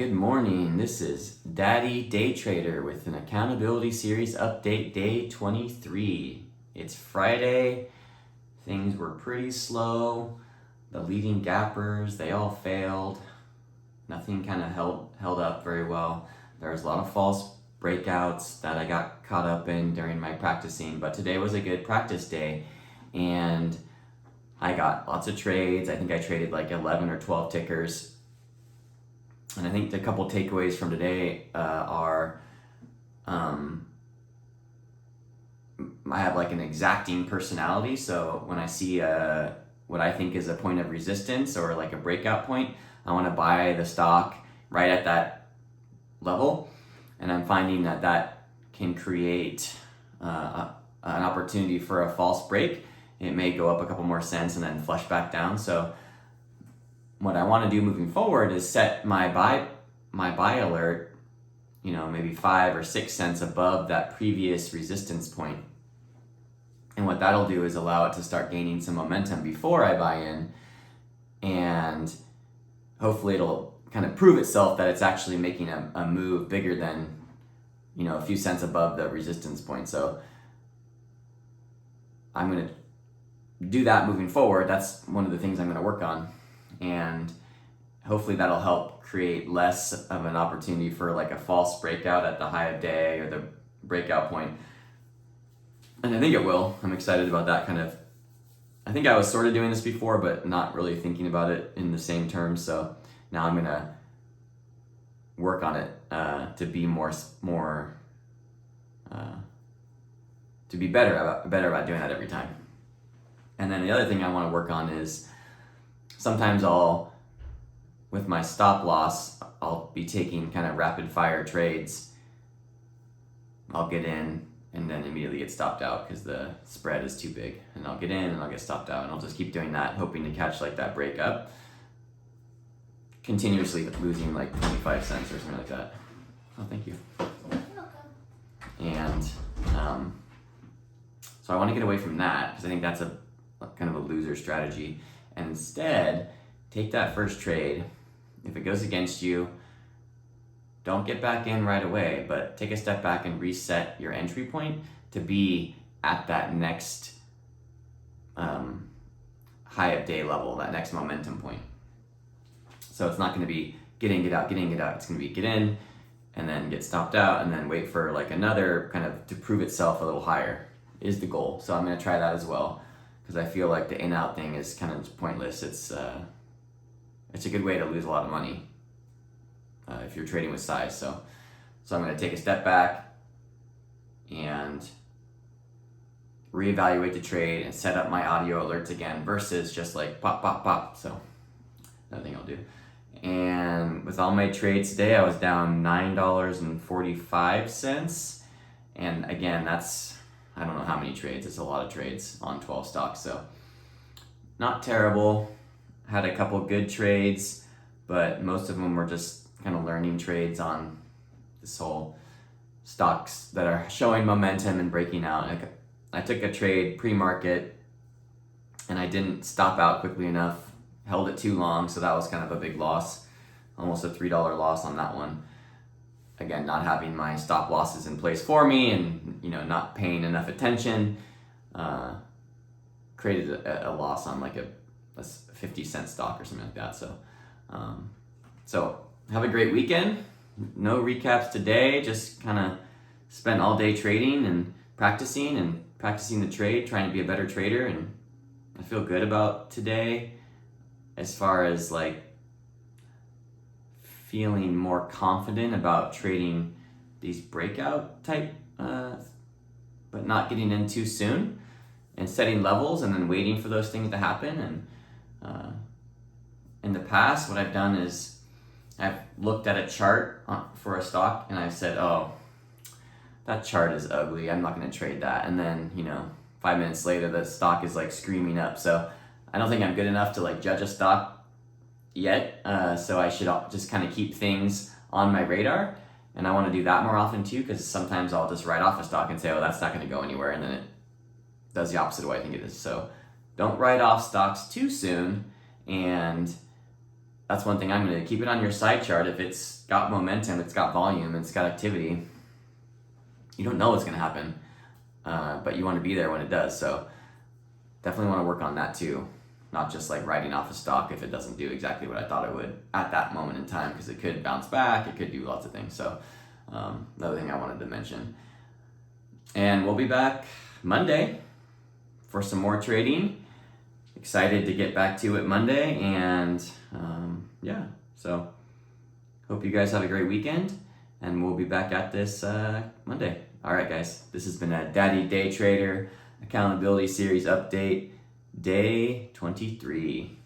good morning. This is Daddy Day Trader with an accountability series update day 23. It's Friday. Things were pretty slow. The leading gappers, they all failed. Nothing kind of held up very well. There was a lot of false breakouts that I got caught up in during my practicing, but today was a good practice day and I got lots of trades. I think I traded like 11 or 12 tickers. And I think the couple takeaways from today are I have like an exacting personality. So when I see what I think is a point of resistance or like a breakout point, I want to buy the stock right at that level. And I'm finding that can create an opportunity for a false break. It may go up a couple more cents and then flush back down. So what I want to do moving forward is set my buy alert, maybe 5 or 6 cents above that previous resistance point. And what that'll do is allow it to start gaining some momentum before I buy in, and hopefully it'll kind of prove itself that it's actually making a move bigger than, a few cents above the resistance point. So I'm going to do that moving forward. That's one of the things I'm going to work on. And hopefully that'll help create less of an opportunity for like a false breakout at the high of day or the breakout point. And I think it will. I'm excited about that kind of. I think I was sort of doing this before, but not really thinking about it in the same terms. So now I'm gonna work on it to be to be better about doing that every time. And then the other thing I want to work on is sometimes with my stop loss, I'll be taking kind of rapid fire trades. I'll get in and then immediately get stopped out because the spread is too big. And I'll get in and I'll get stopped out, and I'll just keep doing that, hoping to catch like that break up. Continuously losing like 25 cents or something like that. Oh, thank you. You're welcome. And so I want to get away from that because I think that's a kind of a loser strategy. And instead, take that first trade. If it goes against you, don't get back in right away, but take a step back and reset your entry point to be at that next high of day level, that next momentum point. So it's not going to be get in, get out, get in, get out. It's going to be get in and then get stopped out and then wait for like another kind of to prove itself a little higher is the goal. So I'm going to try that as well, because I feel like the in-out thing is kind of pointless. It's a good way to lose a lot of money if you're trading with size. So I'm going to take a step back and reevaluate the trade and set up my audio alerts again versus just like pop, pop, pop. So another thing I'll do. And with all my trades today, I was down $9.45. And again, that's, I don't know how many trades. It's a lot of trades on 12 stocks. So not terrible. Had a couple good trades, but most of them were just kind of learning trades on this whole stocks that are showing momentum and breaking out. I took a trade pre-market and I didn't stop out quickly enough, held it too long, so that was kind of a big loss, almost a $3 loss on that one. Again, not having my stop losses in place for me and not paying enough attention created a loss on like a 50-cent stock or something like that. So have a great weekend. No recaps today, just kind of spent all day trading and practicing the trade, trying to be a better trader. And I feel good about today as far as like feeling more confident about trading these breakout type, but not getting in too soon and setting levels and then waiting for those things to happen. And in the past, what I've done is I've looked at a chart for a stock and I've said, oh, that chart is ugly, I'm not going to trade that. And then, 5 minutes later, the stock is like screaming up. So I don't think I'm good enough to like judge a stock yet. So I should just kind of keep things on my radar. And I want to do that more often too, because sometimes I'll just write off a stock and say, oh, that's not going to go anywhere. And then it does the opposite of what I think it is. So don't write off stocks too soon. And that's one thing I'm going to keep it on your side chart. If it's got momentum, it's got volume, it's got activity, you don't know what's going to happen, but you want to be there when it does. So definitely want to work on that too. Not just like writing off a stock if it doesn't do exactly what I thought it would at that moment in time, because it could bounce back, it could do lots of things. So another thing I wanted to mention. And we'll be back Monday for some more trading. Excited to get back to it Monday, and yeah, so hope you guys have a great weekend, and we'll be back at this Monday. All right, guys, this has been a Daddy Day Trader Accountability Series update, day 23.